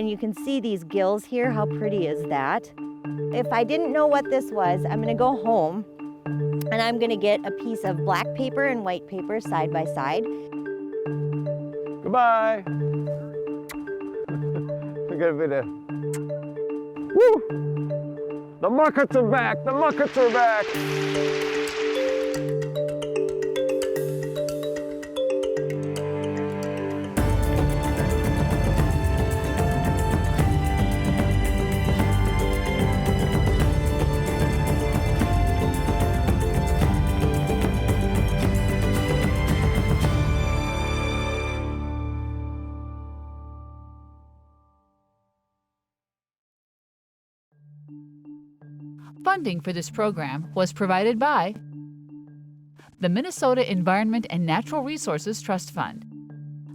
And you can see these gills here. How pretty is that? If I didn't know what this was, I'm gonna go home and I'm gonna get a piece of black paper and white paper side by side. Goodbye. We're gonna be there. Woo! The Muckets are back, the Muckets are back. Funding for this program was provided by the Minnesota Environment and Natural Resources Trust Fund.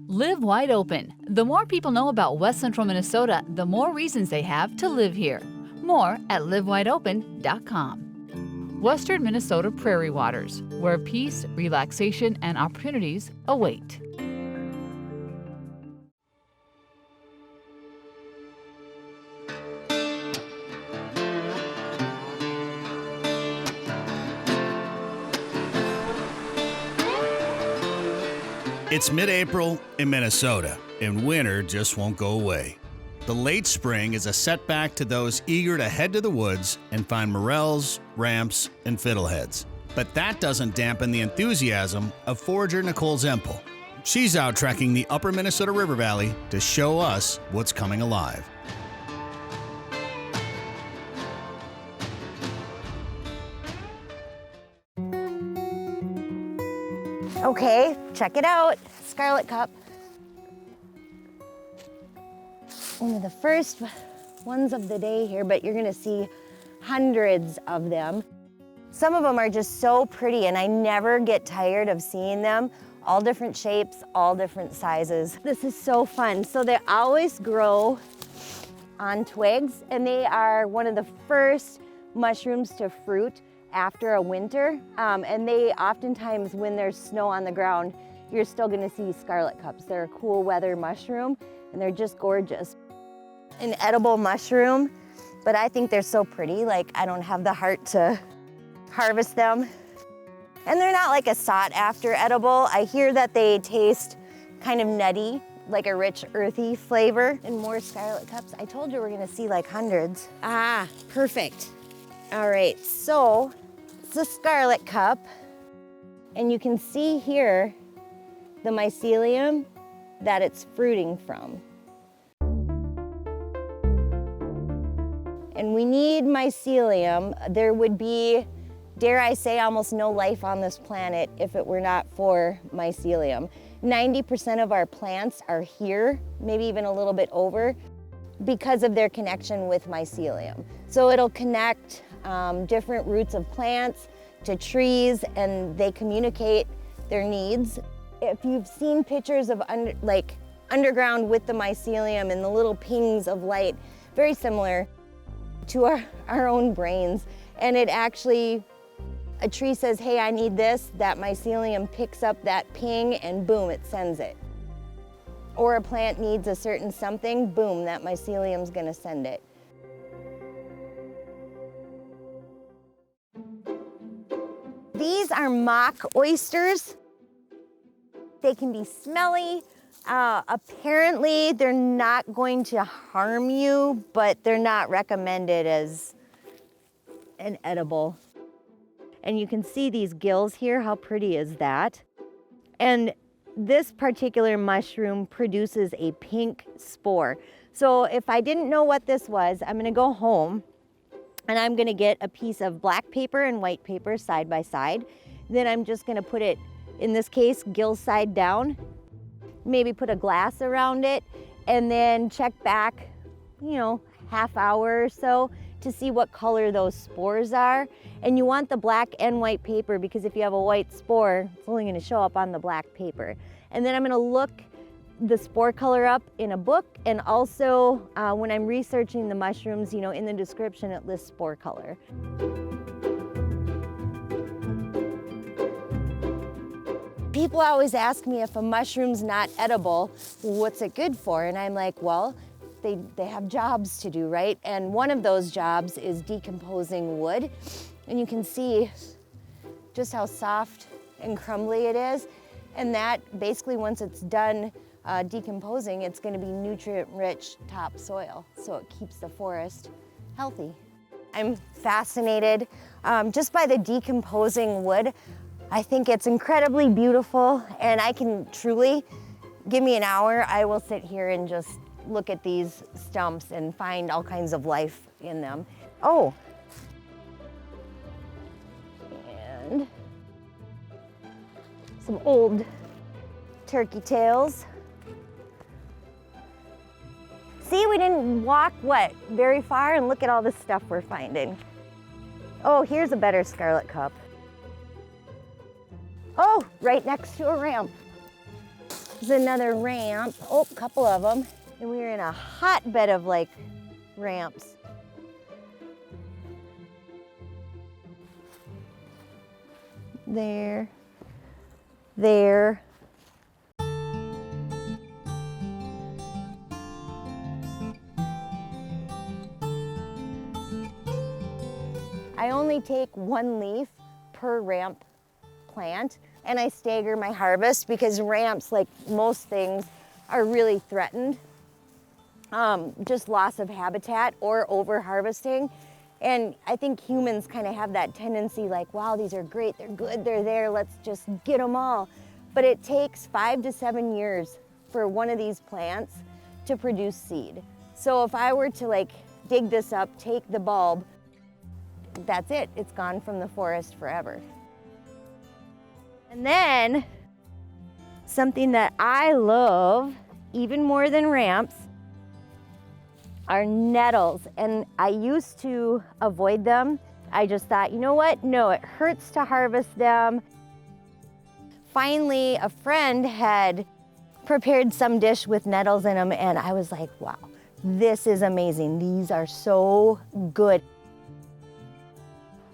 Live wide open. The more people know about West Central Minnesota, the more reasons they have to live here. More at livewideopen.com. Western Minnesota Prairie Waters, where peace, relaxation, and opportunities await. It's mid-April in Minnesota, and winter just won't go away. The late spring is a setback to those eager to head to the woods and find morels, ramps, and fiddleheads. But that doesn't dampen the enthusiasm of forager Nicole Zempel. She's out trekking the upper Minnesota River Valley to show us what's coming alive. Okay, check it out, Scarlet Cup. One of the first ones of the day here, but you're gonna see hundreds of them. Some of them are just so pretty and I never get tired of seeing them. All different shapes, all different sizes. This is so fun. So they always grow on twigs and they are one of the first mushrooms to fruit after a winter, and they oftentimes, when there's snow on the ground, you're still gonna see scarlet cups. They're a cool weather mushroom, and they're just gorgeous. An edible mushroom, but I think they're so pretty, like I don't have the heart to harvest them. And they're not like a sought after edible. I hear that they taste kind of nutty, like a rich, earthy flavor. And more scarlet cups. I told you we're gonna see like hundreds. Ah, perfect. All right, so it's a scarlet cup, and you can see here the mycelium that it's fruiting from. And we need mycelium. There would be, dare I say, almost no life on this planet if it were not for mycelium. 90% of our plants are here, maybe even a little bit over, because of their connection with mycelium. So it'll connect different roots of plants to trees, and they communicate their needs. If you've seen pictures of underground with the mycelium and the little pings of light, very similar to our own brains. And it actually, a tree says, hey, I need this, that mycelium picks up that ping and boom, it sends it. Or a plant needs a certain something, boom, that mycelium's gonna send it. These are mock oysters. They can be smelly. Apparently, they're not going to harm you, but they're not recommended as an edible. And you can see these gills here. How pretty is that? And this particular mushroom produces a pink spore. So if I didn't know what this was, I'm gonna go home and I'm gonna get a piece of black paper and white paper side by side. Then I'm just gonna put it, in this case, gill side down, maybe put a glass around it, and then check back, half hour or so to see what color those spores are. And you want the black and white paper, because if you have a white spore, it's only gonna show up on the black paper. And then I'm gonna look the spore color up in a book, and also when I'm researching the mushrooms, in the description it lists spore color. People always ask me if a mushroom's not edible, what's it good for? And I'm like, well, they have jobs to do, right? And one of those jobs is decomposing wood. And you can see just how soft and crumbly it is. And that basically, once it's done decomposing, it's gonna be nutrient-rich topsoil, so it keeps the forest healthy. I'm fascinated just by the decomposing wood. I think it's incredibly beautiful, and I can truly, give me an hour, I will sit here and just look at these stumps and find all kinds of life in them. Oh, and some old turkey tails. See, we didn't walk, very far, and look at all the stuff we're finding. Oh, here's a better scarlet cup. Oh, right next to a ramp. There's another ramp. Oh, a couple of them. And we're in a hotbed of like ramps. There. There. I only take one leaf per ramp plant, and I stagger my harvest because ramps, like most things, are really threatened. Just loss of habitat or over harvesting. And I think humans kind of have that tendency like, wow, these are great, they're good, they're there, let's just get them all. But it takes 5 to 7 years for one of these plants to produce seed. So if I were to like dig this up, take the bulb, that's it, it's gone from the forest forever. And then something that I love even more than ramps are nettles. And I used to avoid them. I just thought, you know what? No, it hurts to harvest them. Finally, a friend had prepared some dish with nettles in them, and I was like, wow, this is amazing. These are so good.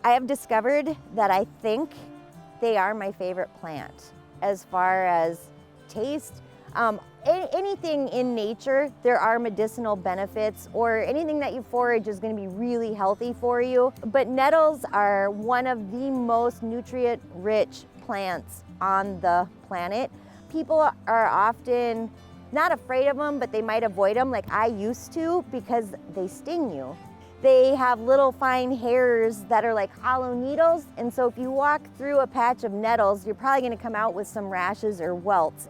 I have discovered that I think they are my favorite plant as far as taste. Anything in nature, there are medicinal benefits, or anything that you forage is going to be really healthy for you. But nettles are one of the most nutrient-rich plants on the planet. People are often not afraid of them, but they might avoid them like I used to because they sting you. They have little fine hairs that are like hollow needles, and so if you walk through a patch of nettles, you're probably going to come out with some rashes or welts.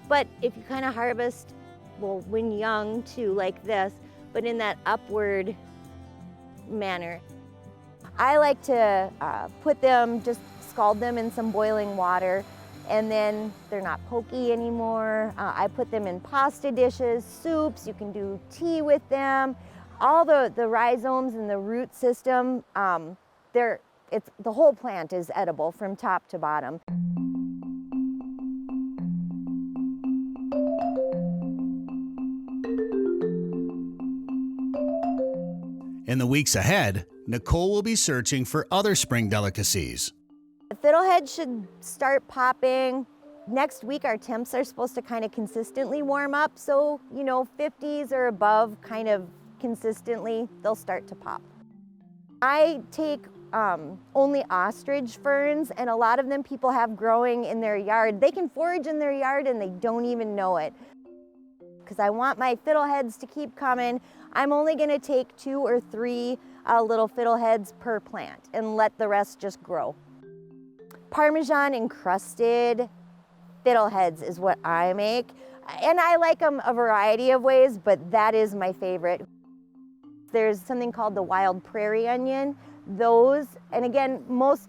But if you kind of harvest, well, when young too, like this, but in that upward manner. I like to put them, just scald them in some boiling water, and then they're not pokey anymore. I put them in pasta dishes, soups, you can do tea with them. All the rhizomes and the root system, the whole plant is edible from top to bottom. In the weeks ahead, Nicole will be searching for other spring delicacies. The fiddlehead should start popping. Next week, our temps are supposed to kind of consistently warm up. So, 50s or above, kind of consistently, they'll start to pop. I take only ostrich ferns, and a lot of them people have growing in their yard. They can forage in their yard and they don't even know it. Because I want my fiddleheads to keep coming. I'm only gonna take 2 or 3 little fiddleheads per plant and let the rest just grow. Parmesan encrusted fiddleheads is what I make. And I like them a variety of ways, but that is my favorite. There's something called the wild prairie onion. Those, and again,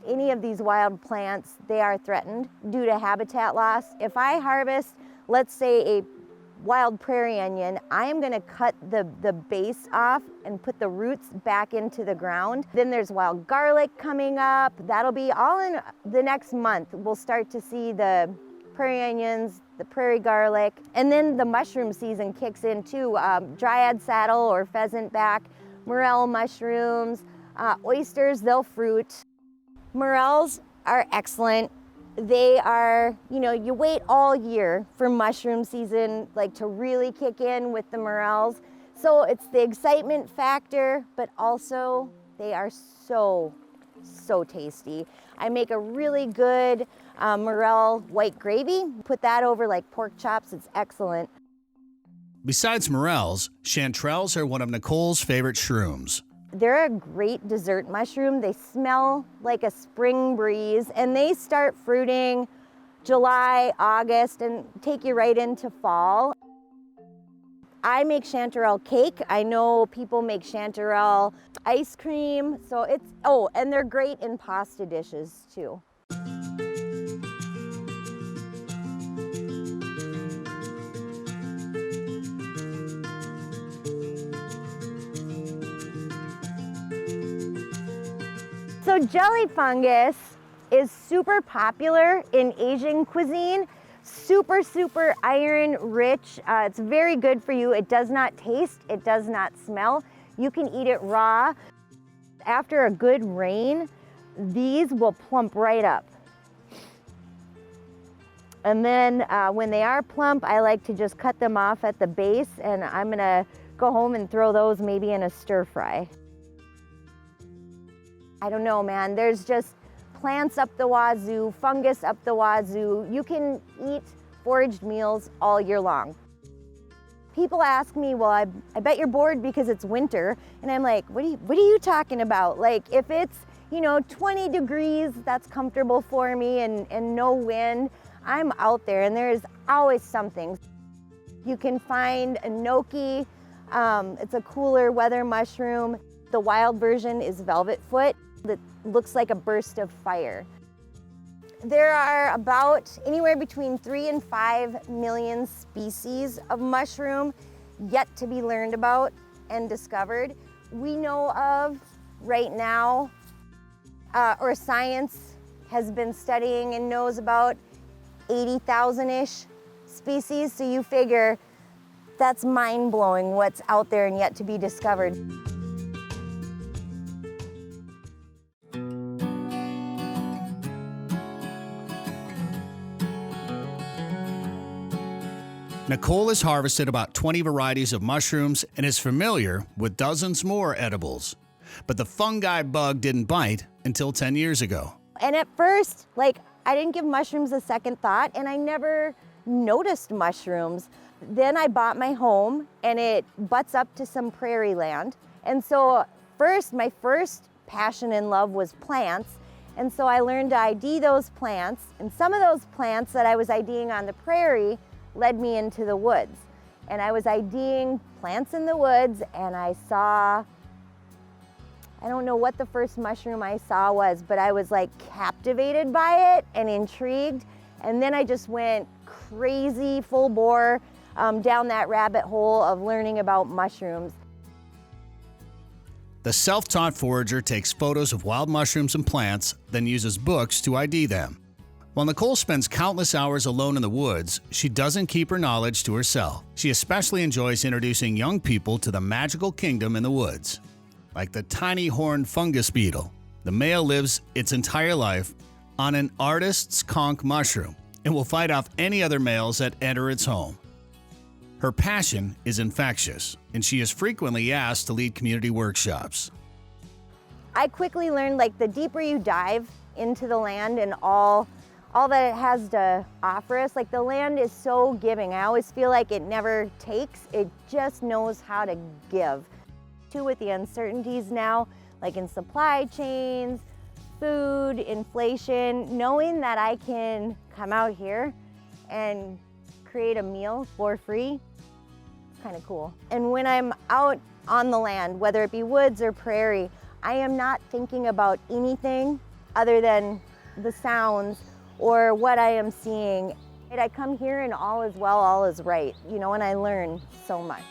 any of these wild plants, they are threatened due to habitat loss. If I harvest, let's say, a wild prairie onion, I am gonna cut the base off and put the roots back into the ground. Then there's wild garlic coming up. That'll be all in the next month. We'll start to see the prairie onions, the prairie garlic, and then the mushroom season kicks in too. Dryad saddle or pheasant back, morel mushrooms, oysters, they'll fruit. Morels are excellent. They are, you wait all year for mushroom season, like to really kick in with the morels. So it's the excitement factor, but also they are so tasty. I make a really good morel white gravy. Put that over like pork chops, it's excellent. Besides morels, chanterelles are one of Nicole's favorite shrooms. They're a great dessert mushroom. They smell like a spring breeze, and they start fruiting July, August, and take you right into fall. I make chanterelle cake. I know people make chanterelle ice cream. So it's, oh, and they're great in pasta dishes too. So jelly fungus is super popular in Asian cuisine. Super iron rich. It's very good for you. It does not taste, it does not smell. You can eat it raw. After a good rain, these will plump right up. And then when they are plump, I like to just cut them off at the base, and I'm gonna go home and throw those maybe in a stir fry. I don't know, man, there's just plants up the wazoo, fungus up the wazoo. You can eat foraged meals all year long. People ask me, well, I bet you're bored because it's winter. And I'm like, what are you talking about? Like, if it's, 20 degrees, that's comfortable for me, and no wind, I'm out there, and there's always something. You can find enoki. It's a cooler weather mushroom. The wild version is velvet foot that looks like a burst of fire. There are about anywhere between 3 and 5 million species of mushroom yet to be learned about and discovered. We know of right now, or science has been studying and knows about 80,000-ish species. So you figure that's mind-blowing what's out there and yet to be discovered. Nicole has harvested about 20 varieties of mushrooms and is familiar with dozens more edibles. But the fungi bug didn't bite until 10 years ago. And at first, I didn't give mushrooms a second thought, and I never noticed mushrooms. Then I bought my home, and it butts up to some prairie land. And so my first passion and love was plants. And so I learned to ID those plants. And some of those plants that I was IDing on the prairie led me into the woods. And I was IDing plants in the woods, and I saw, I don't know what the first mushroom I saw was, but I was captivated by it and intrigued. And then I just went crazy, full bore, down that rabbit hole of learning about mushrooms. The self-taught forager takes photos of wild mushrooms and plants, then uses books to ID them. While Nicole spends countless hours alone in the woods, she doesn't keep her knowledge to herself. She especially enjoys introducing young people to the magical kingdom in the woods. Like the tiny horned fungus beetle, the male lives its entire life on an artist's conch mushroom and will fight off any other males that enter its home. Her passion is infectious, and she is frequently asked to lead community workshops. I quickly learned the deeper you dive into the land and all that it has to offer us, the land is so giving. I always feel like it never takes, it just knows how to give. Too, with the uncertainties now, in supply chains, food, inflation, knowing that I can come out here and create a meal for free, it's kind of cool. And when I'm out on the land, whether it be woods or prairie, I am not thinking about anything other than the sounds or what I am seeing. And I come here and all is well, all is right, and I learn so much.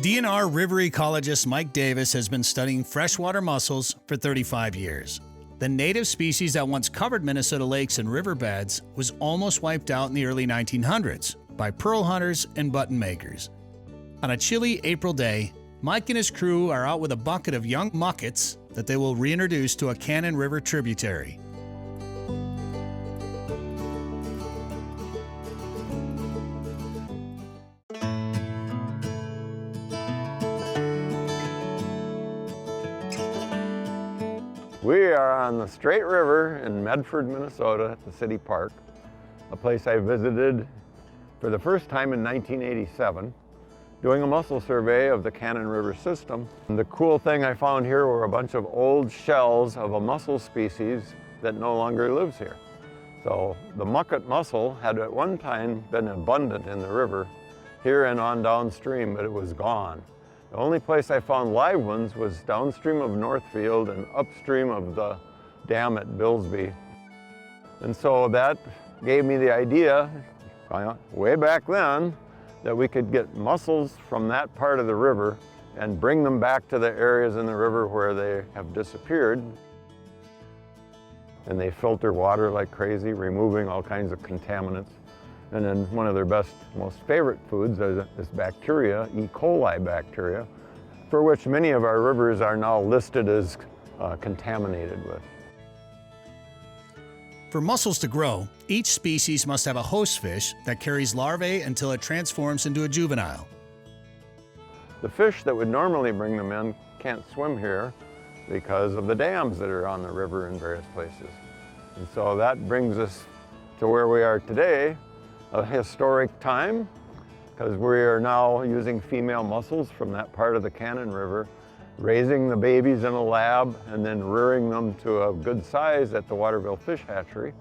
DNR river ecologist Mike Davis has been studying freshwater mussels for 35 years. The native species that once covered Minnesota lakes and riverbeds was almost wiped out in the early 1900s by pearl hunters and button makers. On a chilly April day, Mike and his crew are out with a bucket of young muckets that they will reintroduce to a Cannon River tributary. We are on the Straight River in Medford, Minnesota at the city park, a place I visited for the first time in 1987, doing a mussel survey of the Cannon River system. And the cool thing I found here were a bunch of old shells of a mussel species that no longer lives here. So the mucket mussel had at one time been abundant in the river, here and on downstream, but it was gone. The only place I found live ones was downstream of Northfield and upstream of the dam at Billsby. And so that gave me the idea, way back then, that we could get mussels from that part of the river and bring them back to the areas in the river where they have disappeared. And they filter water like crazy, removing all kinds of contaminants. And then one of their most favorite foods is this bacteria, E. coli bacteria, for which many of our rivers are now listed as contaminated with. For mussels to grow, each species must have a host fish that carries larvae until it transforms into a juvenile. The fish that would normally bring them in can't swim here because of the dams that are on the river in various places. And so that brings us to where we are today, a historic time, because we are now using female mussels from that part of the Cannon River, raising the babies in a lab and then rearing them to a good size at the Waterville Fish Hatchery.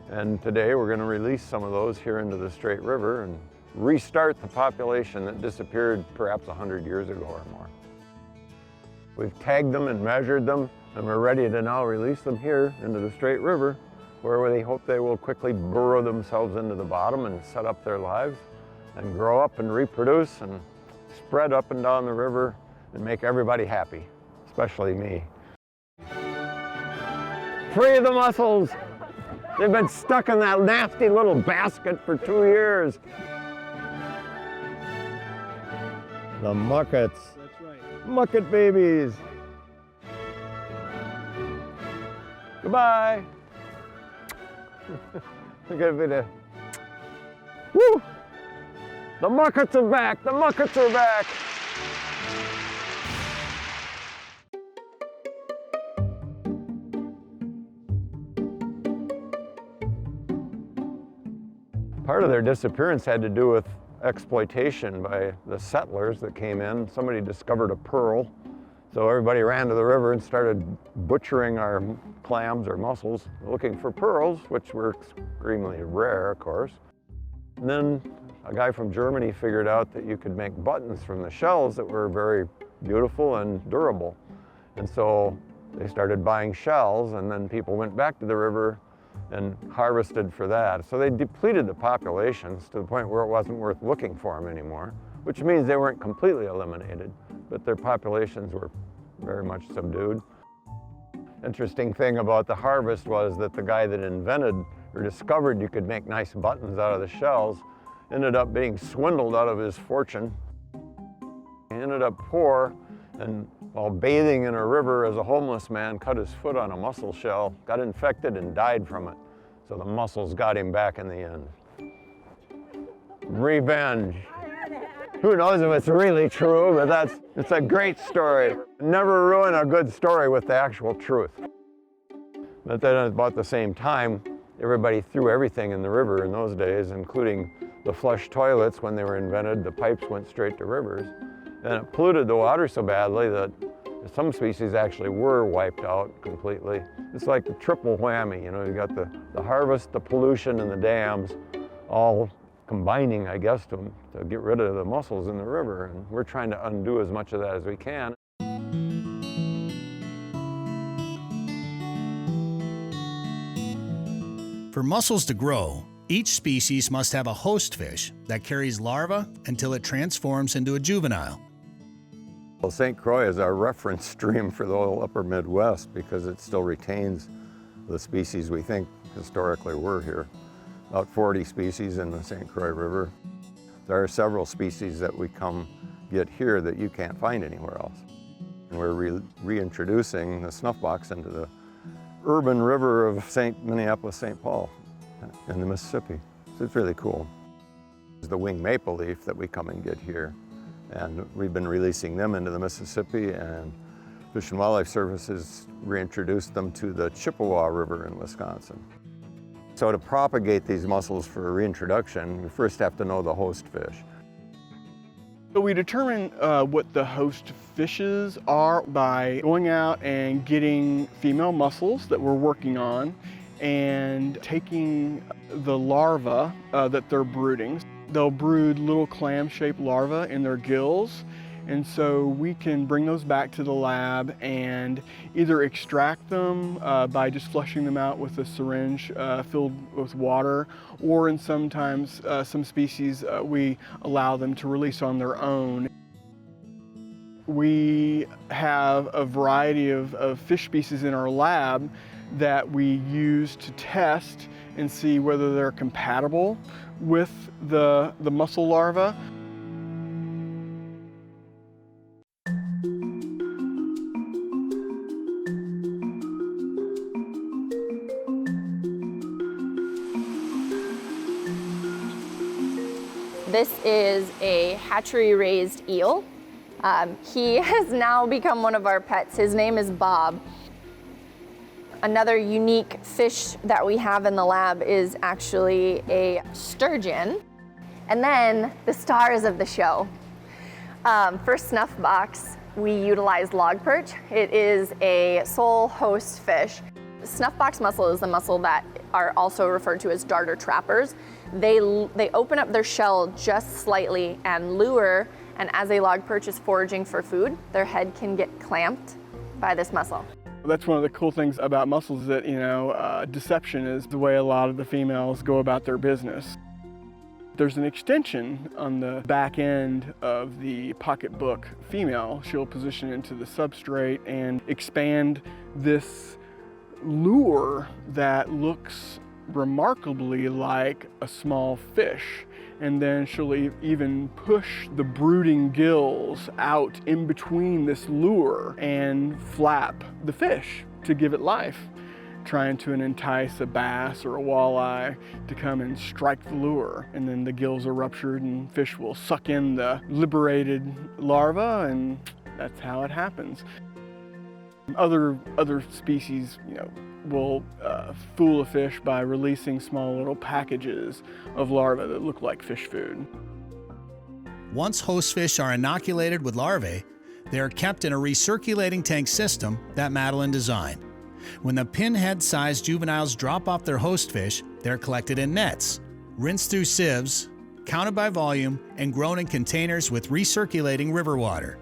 And today we're going to release some of those here into the Straight River and restart the population that disappeared perhaps 100 years ago or more. We've tagged them and measured them, and we're ready to now release them here into the Straight River, where we hope they will quickly burrow themselves into the bottom and set up their lives and grow up and reproduce and spread up and down the river and make everybody happy, especially me. Free the mussels! They've been stuck in that nasty little basket for 2 years. The muckets. That's right. Mucket babies. Goodbye. Look at it. Woo! The muckets are back! The muckets are back! Part of their disappearance had to do with exploitation by the settlers that came in. Somebody discovered a pearl, so everybody ran to the river and started butchering our clams or mussels, looking for pearls, which were extremely rare, of course. And then a guy from Germany figured out that you could make buttons from the shells that were very beautiful and durable. And so they started buying shells, and then people went back to the river and harvested for that. So they depleted the populations to the point where it wasn't worth looking for them anymore, which means they weren't completely eliminated, but their populations were very much subdued. Interesting thing about the harvest was that the guy that invented or discovered you could make nice buttons out of the shells ended up being swindled out of his fortune. He ended up poor, and while bathing in a river as a homeless man, cut his foot on a mussel shell, got infected and died from it. So the mussels got him back in the end. Revenge. Who knows if it's really true, but it's a great story. Never ruin a good story with the actual truth. But then at about the same time, everybody threw everything in the river in those days, including the flush toilets. When they were invented, the pipes went straight to rivers. And it polluted the water so badly that some species actually were wiped out completely. It's like the triple whammy, you know, you got the harvest, the pollution, and the dams all combining, I guess, to get rid of the mussels in the river. And we're trying to undo as much of that as we can. For mussels to grow, each species must have a host fish that carries larvae until it transforms into a juvenile. Well, St. Croix is our reference stream for the whole upper Midwest because it still retains the species we think historically were here. About 40 species in the St. Croix River. There are several species that we come get here that you can't find anywhere else. And we're reintroducing the snuff box into the urban river of Minneapolis, St. Paul in the Mississippi. So it's really cool. It's the winged maple leaf that we come and get here. And we've been releasing them into the Mississippi, and Fish and Wildlife Service has reintroduced them to the Chippewa River in Wisconsin. So to propagate these mussels for reintroduction, we first have to know the host fish. So we determine what the host fishes are by going out and getting female mussels that we're working on and taking the larvae that they're brooding. They'll brood little clam-shaped larvae in their gills, and so we can bring those back to the lab and either extract them by just flushing them out with a syringe filled with water, or in sometimes some species we allow them to release on their own. We have a variety of fish species in our lab that we use to test and see whether they're compatible with the mussel larva. This is a hatchery-raised eel. He has now become one of our pets. His name is Bob. Another unique fish that we have in the lab is actually a sturgeon. And then the stars of the show. For snuff box, we utilize log perch. It is a sole host fish. Snuff box mussel is the mussel that are also referred to as darter trappers. They open up their shell just slightly and lure, and as a log perch is foraging for food, their head can get clamped by this mussel. That's one of the cool things about mussels, that, you know, deception is the way a lot of the females go about their business. There's an extension on the back end of the pocketbook female. She'll position into the substrate and expand this lure that looks remarkably like a small fish. And then she'll even push the brooding gills out in between this lure and flap the fish to give it life, trying to entice a bass or a walleye to come and strike the lure. And then the gills are ruptured and fish will suck in the liberated larva, and that's how it happens. Other species, you know, will fool a fish by releasing small little packages of larvae that look like fish food. Once host fish are inoculated with larvae, they are kept in a recirculating tank system that Madeline designed. When the pinhead-sized juveniles drop off their host fish, they're collected in nets, rinsed through sieves, counted by volume, and grown in containers with recirculating river water.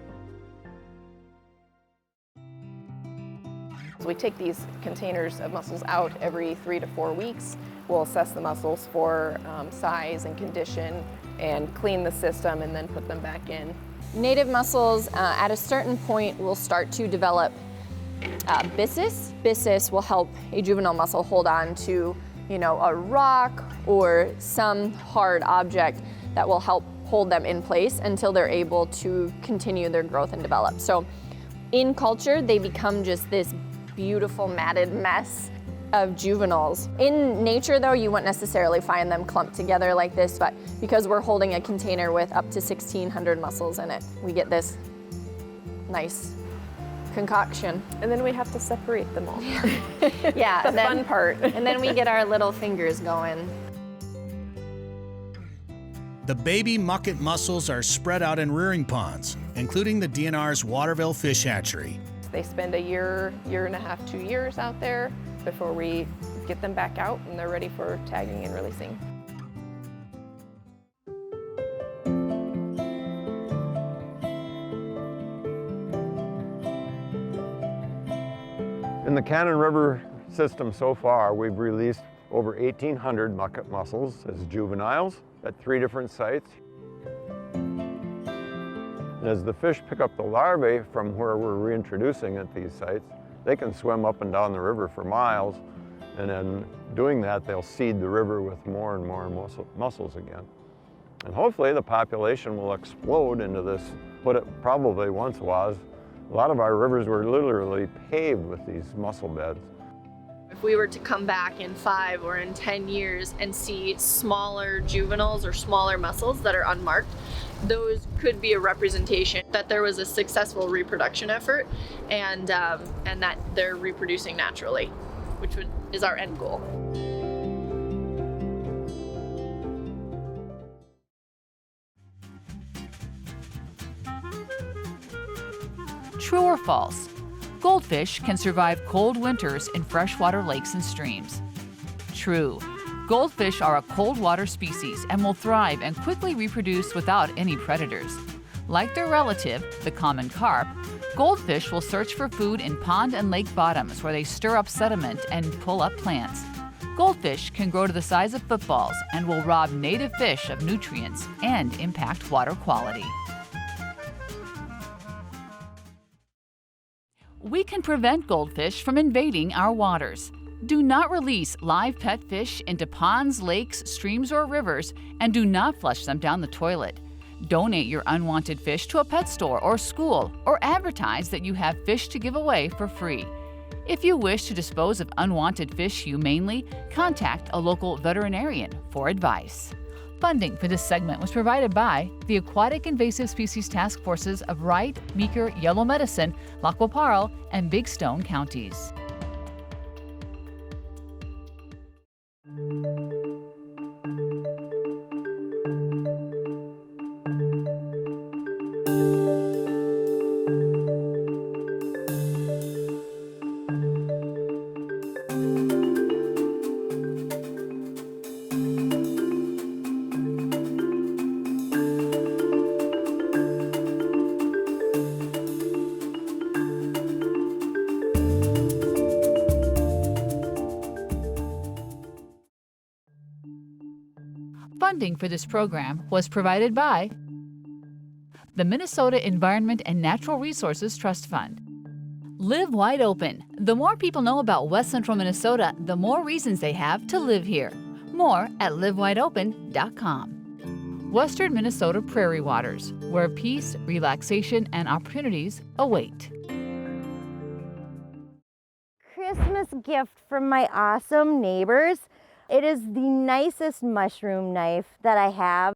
So we take these containers of mussels out every 3 to 4 weeks. We'll assess the mussels for size and condition and clean the system and then put them back in. Native mussels at a certain point will start to develop byssus. Byssus will help a juvenile mussel hold on to, you know, a rock or some hard object that will help hold them in place until they're able to continue their growth and develop. So in culture, they become just this beautiful matted mess of juveniles. In nature though, you wouldn't necessarily find them clumped together like this, but because we're holding a container with up to 1,600 mussels in it, we get this nice concoction. And then we have to separate them all. Yeah, the fun part. And then we get our little fingers going. The baby mucket mussels are spread out in rearing ponds, including the DNR's Waterville Fish Hatchery. They spend a year, year and a half, 2 years out there before we get them back out and they're ready for tagging and releasing. In the Cannon River system so far, we've released over 1,800 mucket mussels as juveniles at 3 different sites. And as the fish pick up the larvae from where we're reintroducing at these sites, they can swim up and down the river for miles, and then doing that, they'll seed the river with more and more mussels again. And hopefully the population will explode into this, what it probably once was. A lot of our rivers were literally paved with these mussel beds. If we were to come back in 5 or in 10 years and see smaller juveniles or smaller mussels that are unmarked, those could be a representation that there was a successful reproduction effort and that they're reproducing naturally, which is our end goal. True or false? Goldfish can survive cold winters in freshwater lakes and streams. True. Goldfish are a cold water species and will thrive and quickly reproduce without any predators. Like their relative, the common carp, goldfish will search for food in pond and lake bottoms where they stir up sediment and pull up plants. Goldfish can grow to the size of footballs and will rob native fish of nutrients and impact water quality. We can prevent goldfish from invading our waters. Do not release live pet fish into ponds, lakes, streams, or rivers, and do not flush them down the toilet. Donate your unwanted fish to a pet store or school, or advertise that you have fish to give away for free. If you wish to dispose of unwanted fish humanely, contact a local veterinarian for advice. Funding for this segment was provided by the Aquatic Invasive Species Task Forces of Wright, Meeker, Yellow Medicine, Lac qui Parle, and Big Stone counties. Funding for this program was provided by the Minnesota Environment and Natural Resources Trust Fund. Live wide open. The more people know about West Central Minnesota, the more reasons they have to live here. More at livewideopen.com. Western Minnesota Prairie Waters, where peace, relaxation, and opportunities await. Christmas gift from my awesome neighbors. It is the nicest mushroom knife that I have.